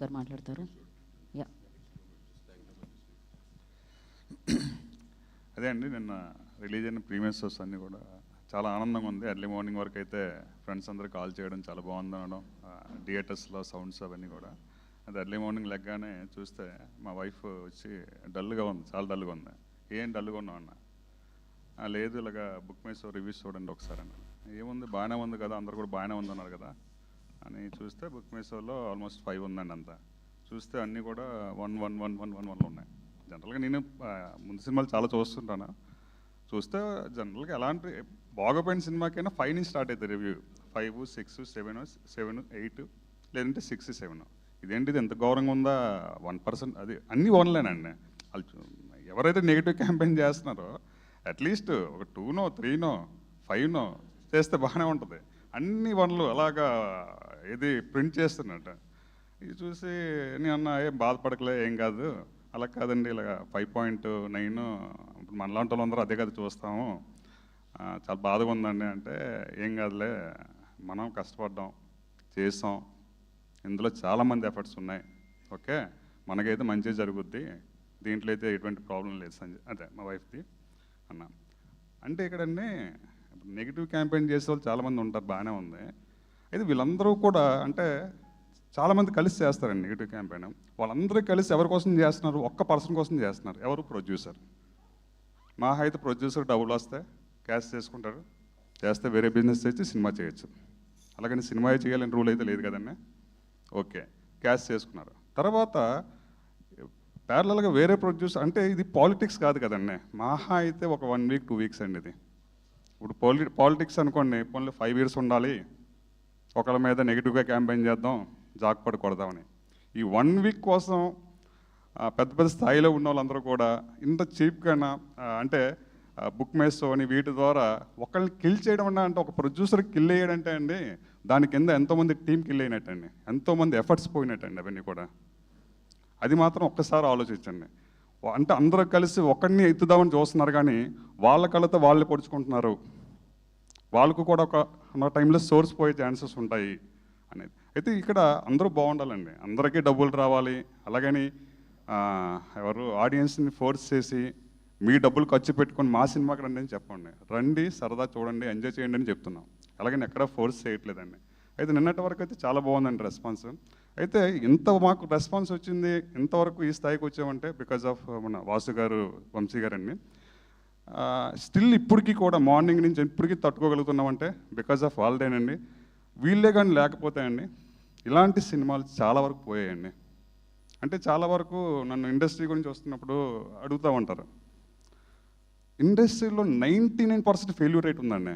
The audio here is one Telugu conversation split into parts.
గారు మాట్లాడతారు. యా అదే అండి, నిన్న రిలీజ్ అయిన ప్రీమియర్ షోస్ అన్నీ కూడా చాలా ఆనందంగా ఉంది. ఎర్లీ మార్నింగ్ వరకు అయితే ఫ్రెండ్స్ అందరూ కాల్ చేయడం చాలా బాగుంది అనడం, థియేటర్స్లో సౌండ్స్ అవన్నీ కూడా. అది ఎర్లీ మార్నింగ్ లెగ్గానే చూస్తే మా వైఫ్ వచ్చి డల్గా ఉంది, చాలా డల్గా ఉంది. ఏం డల్గా ఉన్నావు అన్న. లేదు, ఇలాగా బుక్ మై షో రివ్యూస్ చూడండి ఒకసారి అన్న. ఏముంది, బాగానే ఉంది కదా, అందరు కూడా బాగానే ఉందన్నారు కదా అని చూస్తే బుక్ మై షోలో ఆల్మోస్ట్ 5 ఉందండి. అంతా చూస్తే అన్నీ కూడా 1 ఉన్నాయి. జనరల్గా నేను ముందు సినిమాలు చాలా చూస్తుంటాను. చూస్తే జనరల్గా ఎలాంటి బాగోపోయిన సినిమాకైనా 5 నుంచి స్టార్ట్ అవుతుంది రివ్యూ. 5, 6, 7, 8 లేదంటే 6, 7. ఇదేంటిది ఎంత గౌరవంగా ఉందా, 1%. అది అన్నీ ఓన్లేనండి. వాళ్ళు ఎవరైతే నెగిటివ్ క్యాంపెయిన్ చేస్తున్నారో అట్లీస్ట్ ఒక 2నో 3నో 5నో చేస్తే బాగానే ఉంటుంది. అన్ని వన్లు అలాగా ఇది ప్రింట్ చేస్తున్నట్టు. ఇది చూసి నేను అన్న, ఏం బాధపడకలే, ఏం కాదు, అలా కాదండి, ఇలాగ 5.9 ఇప్పుడు మనలాంటి వాళ్ళందరూ అదే కదా చూస్తాము, చాలా బాధగా ఉందండి అంటే, ఏం కాదులే, మనం కష్టపడ్డాం, చేసాం, ఇందులో చాలామంది ఎఫర్ట్స్ ఉన్నాయి, ఓకే, మనకైతే మంచిగా జరుగుద్ది, దీంట్లో అయితే ఎటువంటి ప్రాబ్లం లేదు సంజయ్, అదే మా వైఫ్ది అన్న. అంటే ఇక్కడన్నీ నెగిటివ్ క్యాంపెయిన్ చేసే వాళ్ళు చాలామంది ఉంటారు, బాగానే ఉంది. అయితే వీళ్ళందరూ కూడా అంటే చాలామంది కలిసి చేస్తారండి నెగిటివ్ క్యాంపెయిన్. వాళ్ళందరూ కలిసి ఎవరి కోసం చేస్తున్నారు, ఒక్క పర్సన్ కోసం చేస్తున్నారు. ఎవరు? ప్రొడ్యూసర్. మా అయితే ప్రొడ్యూసర్ డబ్బులు వస్తే క్యాష్ చేసుకుంటారు, చేస్తే వేరే బిజినెస్ చేసి సినిమా చేయొచ్చు. అలాగని సినిమా చేయాలని రూల్ అయితే లేదు కదండి. ఓకే, క్యాష్ చేసుకున్నారు. తర్వాత ప్యారలల్గా వేరే ప్రొడ్యూసర్, అంటే ఇది పాలిటిక్స్ కాదు కదండి. మహా అయితే ఒక 1 వీక్ 2 వీక్స్ అండి ఇది. ఇప్పుడు పాలిటిక్స్ అనుకోండి, పోన్లీ 5 years ఉండాలి, ఒకళ్ళ మీద నెగిటివ్గా క్యాంపెయిన్ చేద్దాం, జాక్పడి కొడదామని. ఈ 1 వీక్ కోసం పెద్ద పెద్ద స్థాయిలో ఉన్న వాళ్ళందరూ కూడా ఇంత చీప్గా అంటే బుక్ మై షో అని వీటి ద్వారా ఒకళ్ళని కిల్ చేయడం అంటే ఒక ప్రొడ్యూసర్ కిల్ అయ్యాడంటే అండి, దాని కింద ఎంతోమంది టీం కిల్ అయినట్టండి, ఎంతోమంది ఎఫర్ట్స్ పోయినట్టండి అవన్నీ కూడా. అది మాత్రం ఒక్కసారి ఆలోచించండి. అంటే అందరూ కలిసి ఒకరిని ఎత్తుదామని చూస్తున్నారు, కానీ వాళ్ళ కళ్ళతో వాళ్ళు పొడుచుకుంటున్నారు. వాళ్ళకు కూడా ఒక టైంలో సోర్స్ పోయే ఛాన్సెస్ ఉంటాయి అనేది. అయితే ఇక్కడ అందరూ బాగుండాలండి, అందరికీ డబ్బులు రావాలి. అలాగని ఎవరు ఆడియన్స్ని ఫోర్స్ చేసి మీ డబ్బులు ఖర్చు పెట్టుకొని మా సినిమాకి రండి అని చెప్పండి. రండి, సరదా చూడండి, ఎంజాయ్ చేయండి అని చెప్తున్నాం. అలాగని ఎక్కడా ఫోర్స్ చేయట్లేదండి. అయితే నిన్నటి వరకు అయితే చాలా బాగుందండి రెస్పాన్స్. అయితే ఇంత మాకు రెస్పాన్స్ వచ్చింది, ఇంతవరకు ఈ స్థాయికి వచ్చామంటే బికాజ్ ఆఫ్ మన వాసు గారు, వంశీ గారండి. స్టిల్ ఇప్పటికీ కూడా మార్నింగ్ నుంచి ఇప్పటికీ తట్టుకోగలుగుతున్నామంటే బికాజ్ ఆఫ్ వాళ్ళదేనండి. వీళ్ళే కానీ లేకపోతే అండి ఇలాంటి సినిమాలు చాలా వరకు పోయాయండి. అంటే చాలా వరకు నన్ను ఇండస్ట్రీ గురించి వస్తున్నప్పుడు అడుగుతూ ఉంటారు, ఇండస్ట్రీలో 99% ఫెయిల్యూర్ రేట్ ఉందండి.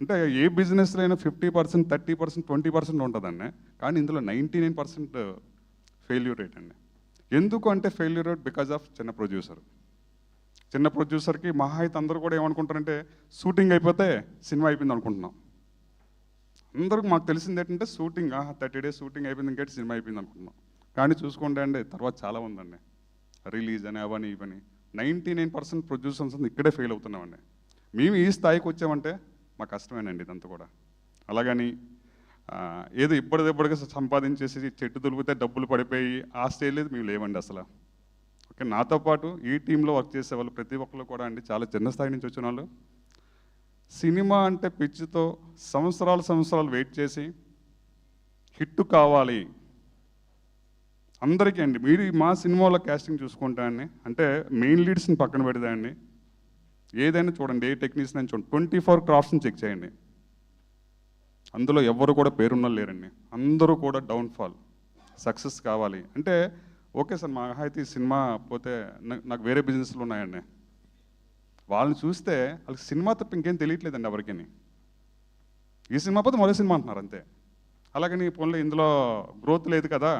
అంటే ఏ బిజినెస్లో అయినా 50%, 30%, 20% ఉంటుందండి. కానీ ఇందులో 99% ఫెయిల్యూర్ రేట్ అండి. ఎందుకు అంటే ఫెయిల్యూర్ రేట్ బికాజ్ ఆఫ్ చిన్న ప్రొడ్యూసర్. చిన్న ప్రొడ్యూసర్కి మహా అయితే అందరూ కూడా ఏమనుకుంటారంటే షూటింగ్ అయిపోతే సినిమా అయిపోయింది అనుకుంటున్నాం. అందరికి మాకు తెలిసింది ఏంటంటే షూటింగ్ 30 days షూటింగ్ అయిపోయింది, ఇంకేంటి సినిమా అయిపోయింది అనుకుంటున్నాం. కానీ చూసుకోండి అండి, తర్వాత చాలా ఉందండి, రిలీజ్ అని అవని ఇవని. 99% ప్రొడ్యూసర్స్ ఇక్కడే ఫెయిల్ అవుతున్నామండి. మేము ఈ స్థాయికి వచ్చామంటే మా కష్టమేనండి ఇదంతా కూడా. అలాగని ఏదో ఇప్పటిదిప్పటిగా సంపాదించేసి చెట్టు దులిపితే డబ్బులు పడిపోయి ఆ స్టేజ్ లేదు మేము లేవండి అసలు. ఓకే, నాతో పాటు ఈ టీంలో వర్క్ చేసే వాళ్ళు ప్రతి ఒక్కరు కూడా అండి చాలా చిన్న స్థాయి నుంచి వచ్చిన వాళ్ళు. సినిమా అంటే పిచ్చితో సంవత్సరాలు వెయిట్ చేసి హిట్ కావాలి అందరికీ అండి. మీరు మా సినిమాలో క్యాస్టింగ్ చూసుకుంటా అండి, అంటే మెయిన్ లీడ్స్ని పక్కన పెడదా అండి, ఏదైనా చూడండి, ఏ టెక్నీషియన్ అని చూడండి, 24 క్రాఫ్ట్స్ని చెక్ చేయండి, అందులో ఎవరు కూడా పేరున్న లేరండి. అందరూ కూడా డౌన్ఫాల్. సక్సెస్ కావాలి అంటే ఓకే సార్, మా అయితే ఈ సినిమా పోతే నాకు వేరే బిజినెస్లు ఉన్నాయండి. వాళ్ళని చూస్తే వాళ్ళకి సినిమా తప్ప ఇంకేం తెలియట్లేదండి ఎవరికి. ఈ సినిమా పోతే మరో సినిమా అంటున్నారు అంతే. అలాగని పోన్లే ఇందులో గ్రోత్ లేదు కదా,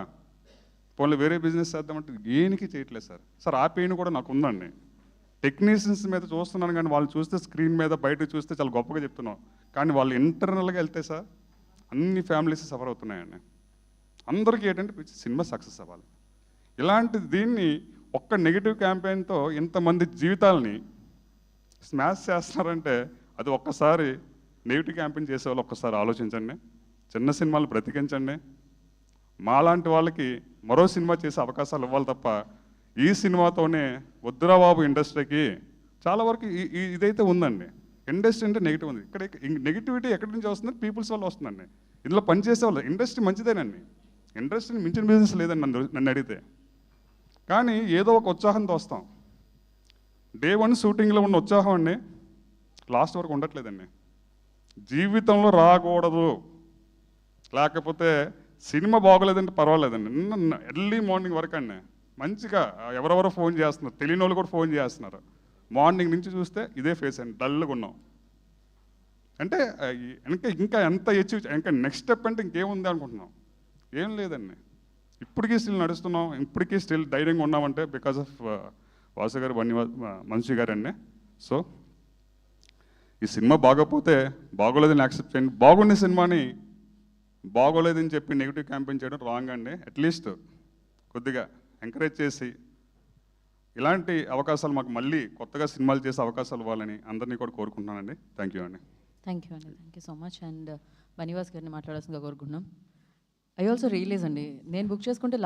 పోన్లే వేరే బిజినెస్ చేద్దామంటే దేనికి చేయట్లేదు సార్. సార్ ఆ పెయిన్ కూడా నాకు ఉందండి. టెక్నీషియన్స్ మీద చూస్తున్నాను, కానీ వాళ్ళు చూస్తే స్క్రీన్ మీద బయటకు చూస్తే చాలా గొప్పగా చెప్తున్నాం, కానీ వాళ్ళు ఇంటర్నల్గా వెళ్తే సార్ అన్ని ఫ్యామిలీస్ సఫర్ అవుతున్నాయండి. అందరికీ ఏంటంటే సినిమా సక్సెస్ అవ్వాలి. ఇలాంటి దీన్ని ఒక్క నెగిటివ్ క్యాంపెయిన్తో ఇంతమంది జీవితాలని స్మాష్ చేస్తున్నారంటే అది ఒక్కసారి నెగిటివ్ క్యాంపెయిన్ చేసేవాళ్ళు ఒక్కసారి ఆలోచించండి. చిన్న సినిమాలు బ్రతికించండి. మాలాంటి వాళ్ళకి మరో సినిమా చేసే అవకాశాలు ఇవ్వాలి తప్ప ఈ సినిమాతోనే వద్దురా బాబు ఇండస్ట్రీకి చాలా వరకు ఇదైతే ఉందండి. ఇండస్ట్రీ అంటే నెగిటివ్ ఉంది. ఇక్కడ నెగిటివిటీ ఎక్కడి నుంచి వస్తుంది? పీపుల్స్ వల్ల వస్తుందండి. ఇందులో పనిచేసే వాళ్ళు ఇండస్ట్రీ మంచిదేనండి, ఇండస్ట్రీని మించిన బిజినెస్ లేదండి నన్ను అడిగితే. కానీ ఏదో ఒక ఉత్సాహంతో వస్తాం. డే 1 షూటింగ్లో ఉన్న ఉత్సాహం అండి లాస్ట్ వరకు ఉండట్లేదండి. జీవితంలో రాకూడదు, లేకపోతే సినిమా బాగోలేదంటే పర్వాలేదండి. నిన్న ఎర్లీ మార్నింగ్ వరకు అండి మంచిగా ఎవరెవరో ఫోన్ చేస్తున్నారు, తెలియని వాళ్ళు కూడా ఫోన్ చేస్తున్నారు. మార్నింగ్ నుంచి చూస్తే ఇదే ఫేస్ అండి, డల్గా ఉన్నాం. అంటే ఇంకా ఎంత ఇంకా నెక్స్ట్ స్టెప్ అంటే ఇంకేముంది అనుకుంటున్నాం. ఏం లేదండి, ఇప్పటికీ స్టిల్ నడుస్తున్నాం, ఇప్పటికీ స్టిల్ ధైర్యంగా ఉన్నామంటే బికాస్ ఆఫ్ వాసు గారు, మనిషి గారండి. సో ఈ సినిమా బాగోకపోతే బాగోలేదని యాక్సెప్ట్ చేయండి. బాగున్న సినిమాని బాగోలేదని చెప్పి నెగిటివ్ క్యాంపెయిన్ చేయడం రాంగ్ అండి. అట్లీస్ట్ కొద్దిగా ఎంకరేజ్ చేసి ఇలాంటి అవకాశాలు మాకు మళ్ళీ కొత్తగా సినిమాలు చేసే అవకాశాలు ఇవ్వాలని అందరినీ కూడా కోరుకుంటున్నానండి. థ్యాంక్ యూ అండి. Thank you so much. And Bunny Vas గారిని మాట్లాడాల్సిందిగా కోరుకుంటున్నాం. ఐ ఆల్సో రియలైజ్ అండి, నేను బుక్ చేసుకుంటే